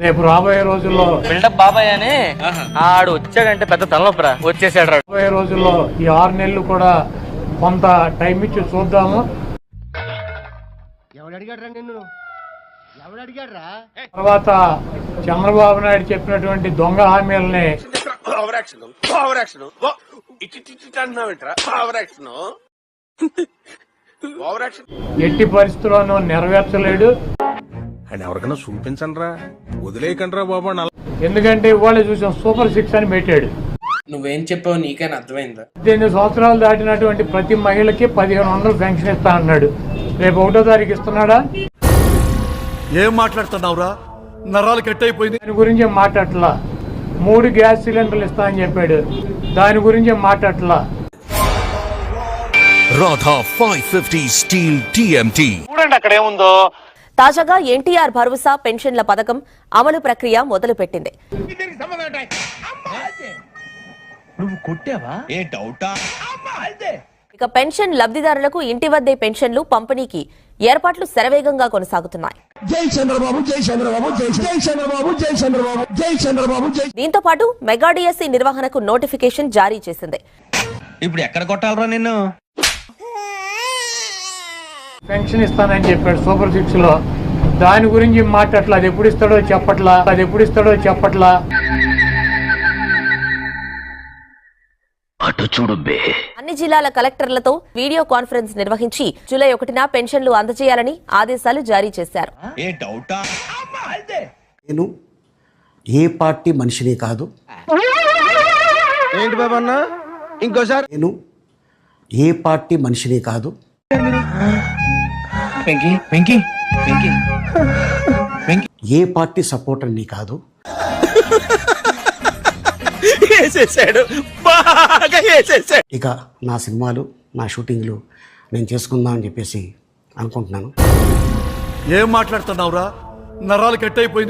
రేపు రాబోయే రోజుల్లో బిల్డప్ బాబాయ్ అని ఆడు వచ్చాడంటే పెద్ద తలనొప్పరా వచ్చేసాడు. రాబోయే రోజుల్లో ఈ 6 నెలలు కూడా కొంత టైం ఇచ్చి చూద్దాము. తర్వాత చంద్రబాబు నాయుడు చెప్పినటువంటి దొంగ హామీలని ఎట్టి పరిస్థితుల్లోనూ నెరవేర్చలేడు. అని ఎవరికైనా చూపించండి రా, వదిలేయకండి రా బాబు. ఎందుకంటే ఇవాళ చూసాం సూపర్ 6 అని పెట్టాడు. నువ్వేం చెప్పావు నీకైనా అర్థమైందా? 18 సంవత్సరాలు దాటినటువంటి ప్రతి మహిళకి 1500 పెన్షన్ ఇస్తా అన్నాడు. రేపు 1వ తారీఖు ఇస్తున్నాడా? ఏం మాట్లాడుతున్నావురా? నరాలు కట్ అయిపోయింది. దాని గురించి మాట్లాడలా. 3 గ్యాస్ సిలిండర్లు ఇస్తా అని చెప్పాడు. దాని గురించి మాట్లాడలా. Radha 550 steel TMT. చూడండి అక్కడ ఏముందో. తాజాగా ఎన్టీఆర్ భరోసా పెన్షన్ల పథకం అమలు ప్రక్రియ మొదలుపెట్టింది. ఇక పెన్షన్ లబ్ధిదారులకు ఇంటి వద్దే పెన్షన్లు పంపిణీకి ఏర్పాట్లు శరవేగంగా కొనసాగుతున్నాయి. దీంతో పాటు మెగా డిఎస్సీ నిర్వహణకు నోటిఫికేషన్ జారీ చేసింది. ఇప్పుడు ఎక్కడ కొట్టాలరా నిన్ను? పెన్షన్ ఇస్తానని చెప్పాడు సూపర్ 6 లో. దాని గురించి మాట్లాడలా. అది ఎప్పుడు ఇస్తాడో చెప్పట్లా. అన్ని జిల్లాల కలెక్టర్లతో వీడియో కాన్ఫరెన్స్ నిర్వహించి జూలై 1న పెన్షన్లు అందజేయాలని ఆదేశాలు జారీ చేశారు. నేను ఏ పార్టీ మనిషిని కాదు. ఏంటి బాబు అన్న ఇంకోసారి? నేను ఏ పార్టీ మనిషిని కాదు. ఏ పార్టీ సపోర్టర్ని కాదు. ఇక నా సినిమాలు, నా షూటింగ్లు నేను చేసుకుందాం అని చెప్పేసి అనుకుంటున్నాను. ఏం మాట్లాడుతున్నావురా? నరాలు కట్ అయిపోయింది.